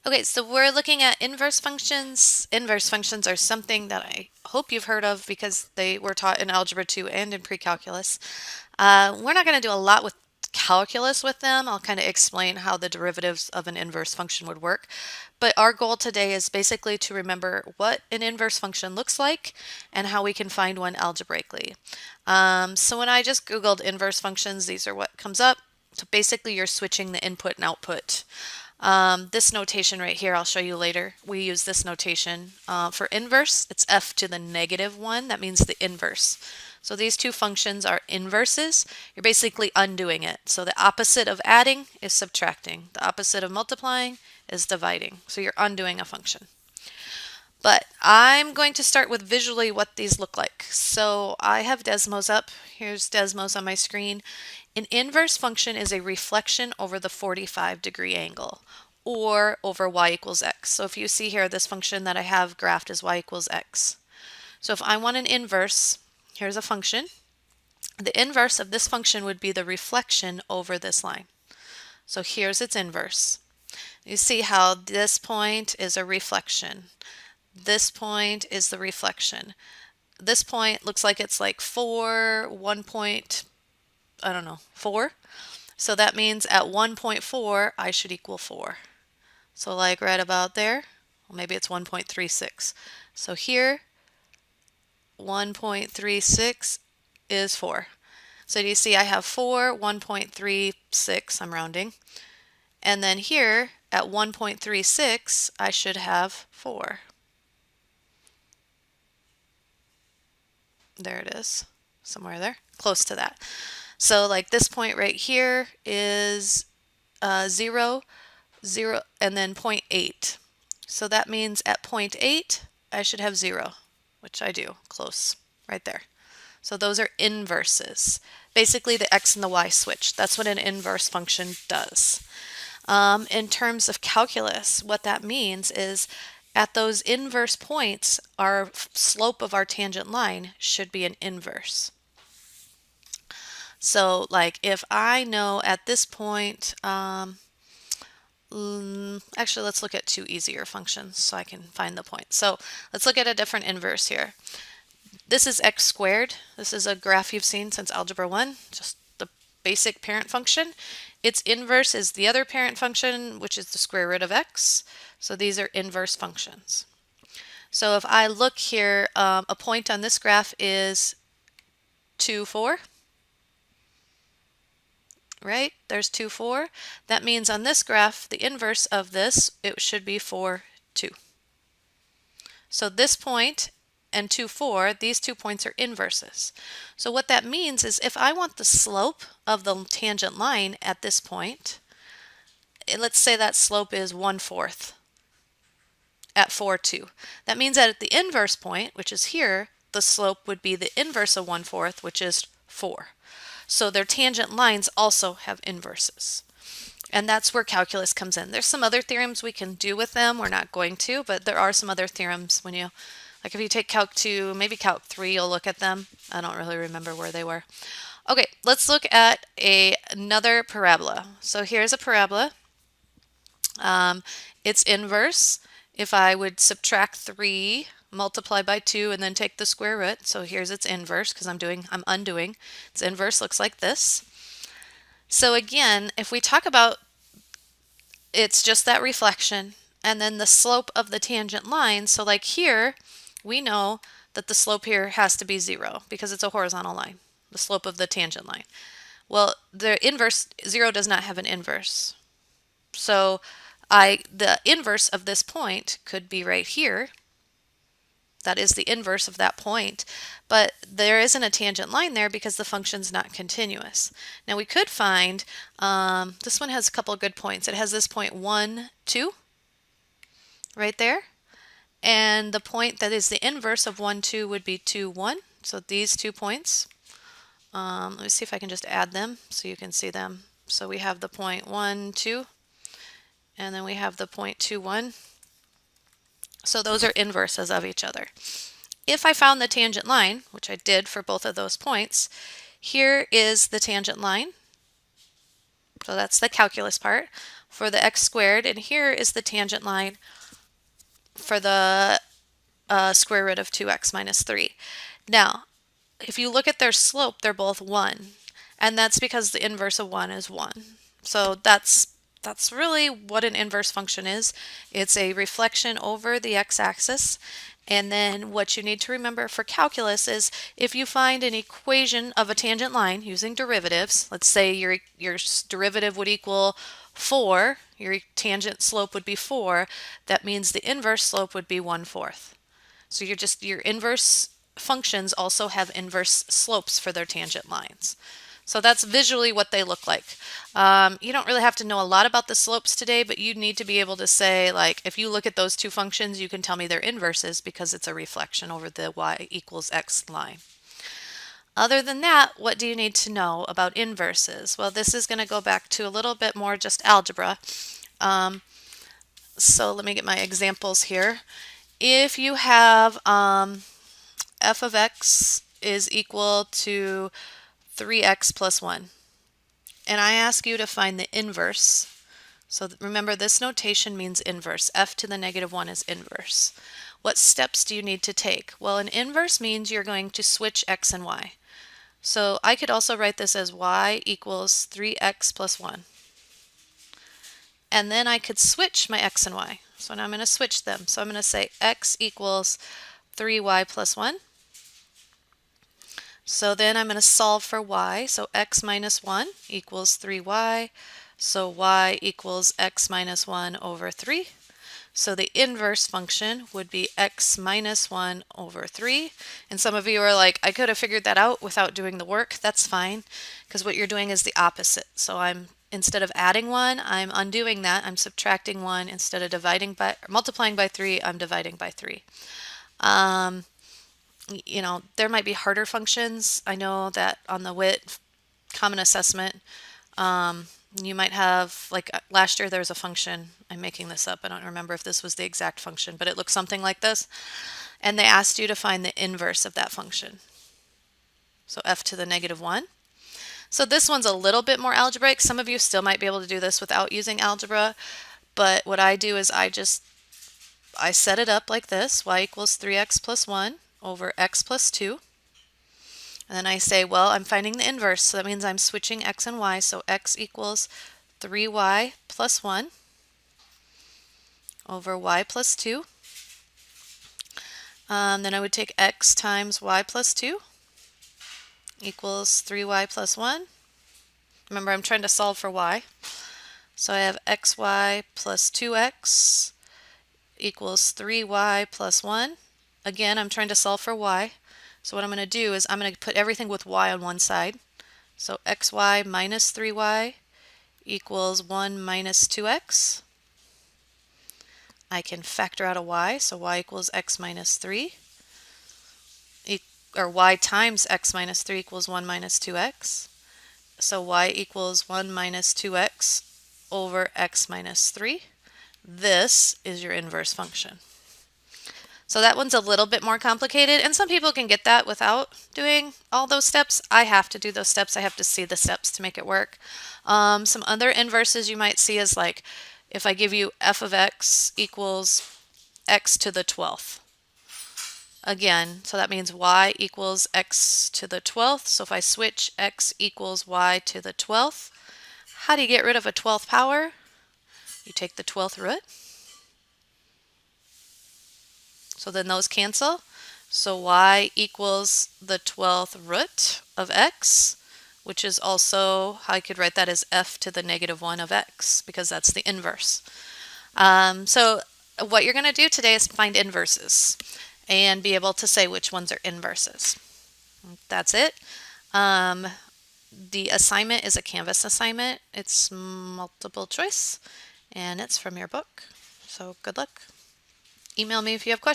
Okay, so we're looking at inverse functions. Inverse functions are something that I hope you've heard of because they were taught in Algebra 2 and in pre-calculus. We're not going to do a lot with calculus with them. I'll kind of explain how the derivatives of an inverse function would work. But our goal today is basically to remember what an inverse function looks like and how we can find one algebraically. So when I just Googled inverse functions, these are what comes up. So basically you're switching the input and output. This notation right here, I'll show you later. We use this notation for inverse. It's f to the -1. That means the inverse. So these two functions are inverses. You're basically undoing it. So the opposite of adding is subtracting. The opposite of multiplying is dividing. So you're undoing a function. But I'm going to start with visually what these look like. So I have Desmos up. Here's Desmos on my screen. An inverse function is a reflection over the 45-degree angle or over y equals x. So if you see here, this function that I have graphed is y equals x. So if I want an inverse, here's a function. The inverse of this function would be the reflection over this line. So here's its inverse. You see how this point is a reflection. This point is the reflection. This point looks like it's like 4, 1 point, I don't know, 4. So that means at 1.4, I should equal 4. So like right about there, well, maybe it's 1.36. So here, 1.36 is 4. So do you see I have 4, 1.36, I'm rounding. And then here, at 1.36, I should have 4. There it is, somewhere there, close to that. So like this point right here is 0, 0, and then 0.8. So that means at 0.8, I should have 0, which I do, close, right there. So those are inverses. Basically the x and the y switch. That's what an inverse function does. In terms of calculus, what that means is at those inverse points, our slope of our tangent line should be an inverse. So like if I know at this point, actually let's look at two easier functions so I can find the point. So let's look at a different inverse here. This is x squared. This is a graph you've seen since Algebra 1, just the basic parent function. Its inverse is the other parent function, which is the square root of x. So these are inverse functions. So if I look here, a point on this graph is 2, 4. Right? There's 2, 4. That means on this graph, the inverse of this, it should be 4, 2. So this point and 2, 4, these 2 points are inverses. So what that means is if I want the slope of the tangent line at this point, let's say that slope is 1/4 at 4, 2. That means that at the inverse point, which is here, the slope would be the inverse of 1/4, which is 4. So their tangent lines also have inverses. And that's where calculus comes in. There's some other theorems we can do with them. We're not going to, but there are some other theorems when you, like if you take Calc 2, maybe Calc 3, you'll look at them. I don't really remember where they were. Okay, let's look at another parabola. So here's a parabola. It's inverse. If I would subtract 3, multiply by 2, and then take the square root, so here's its inverse because I'm undoing. Its inverse looks like this. So again, if we talk about it's just that reflection and then the slope of the tangent line, so like here, we know that the slope here has to be 0 because it's a horizontal line, the slope of the tangent line. Well, the inverse, 0 does not have an inverse. So the inverse of this point could be right here. That is the inverse of that point, but there isn't a tangent line there because the function's not continuous. Now we could find, this one has a couple of good points. It has this point 1, 2, right there. And the point that is the inverse of 1, 2 would be 2, 1. So these 2 points. Let me see if I can just add them so you can see them. So we have the point 1, 2, and then we have the point 2, 1. So those are inverses of each other. If I found the tangent line, which I did for both of those points, here is the tangent line. So that's the calculus part. for the x squared, and here is the tangent line for the square root of 2x minus 3. Now, if you look at their slope, they're both 1, and that's because the inverse of 1 is 1. So that's really what an inverse function is. It's a reflection over the x-axis. And then what you need to remember for calculus is if you find an equation of a tangent line using derivatives, let's say your derivative would equal 4, your tangent slope would be 4, that means the inverse slope would be 1/4. So your inverse functions also have inverse slopes for their tangent lines. So that's visually what they look like. You don't really have to know a lot about the slopes today, but you need to be able to say, like, if you look at those two functions, you can tell me their inverses because it's a reflection over the y equals x line. Other than that, what do you need to know about inverses? Well, this is going to go back to a little bit more just algebra. So let me get my examples here. If you have f of x is equal to 3x plus 1, and I ask you to find the inverse. So remember, this notation means inverse. F to the negative 1 is inverse. What steps do you need to take? Well, an inverse means you're going to switch x and y. So I could also write this as y equals 3x plus 1. And then I could switch my x and y. So now I'm going to switch them. So I'm going to say x equals 3y plus 1. So then I'm going to solve for y. So x minus 1 equals 3y. So y equals x minus 1 over 3. So the inverse function would be x minus 1 over 3. And some of you are like, I could have figured that out without doing the work. That's fine, because what you're doing is the opposite. So instead of adding 1, I'm undoing that. I'm subtracting 1. Instead of multiplying by 3, I'm dividing by 3. There might be harder functions. I know that on the WIT common assessment, you might have, like last year there was a function, I'm making this up, I don't remember if this was the exact function, but it looks something like this, and they asked you to find the inverse of that function. So f to the negative 1. So this one's a little bit more algebraic. Some of you still might be able to do this without using algebra, but what I do is I set it up like this, y equals 3x plus 1 over x plus 2. And then I say, well, I'm finding the inverse, so that means I'm switching x and y, so x equals 3y plus 1 over y plus 2. Then I would take x times y plus 2 equals 3y plus 1. Remember, I'm trying to solve for y. So I have xy plus 2x equals 3y plus 1. Again, I'm trying to solve for y. So what I'm going to do is I'm going to put everything with y on one side. So xy minus 3y equals 1 minus 2x. I can factor out a y, so y equals x minus 3. Or y times x minus 3 equals 1 minus 2x. So y equals 1 minus 2x over x minus 3. This is your inverse function. So that one's a little bit more complicated, and some people can get that without doing all those steps. I have to do those steps. I have to see the steps to make it work. Some other inverses you might see is like if I give you f of x equals x to the 12th. Again, so that means y equals x to the 12th. So if I switch x equals y to the 12th, how do you get rid of a 12th power? You take the 12th root. So then those cancel. So y equals the 12th root of x, which is also, I could write that as f to the negative 1 of x, because that's the inverse. So what you're going to do today is find inverses and be able to say which ones are inverses. That's it. The assignment is a Canvas assignment. It's multiple choice, and it's from your book. So good luck. Email me if you have questions.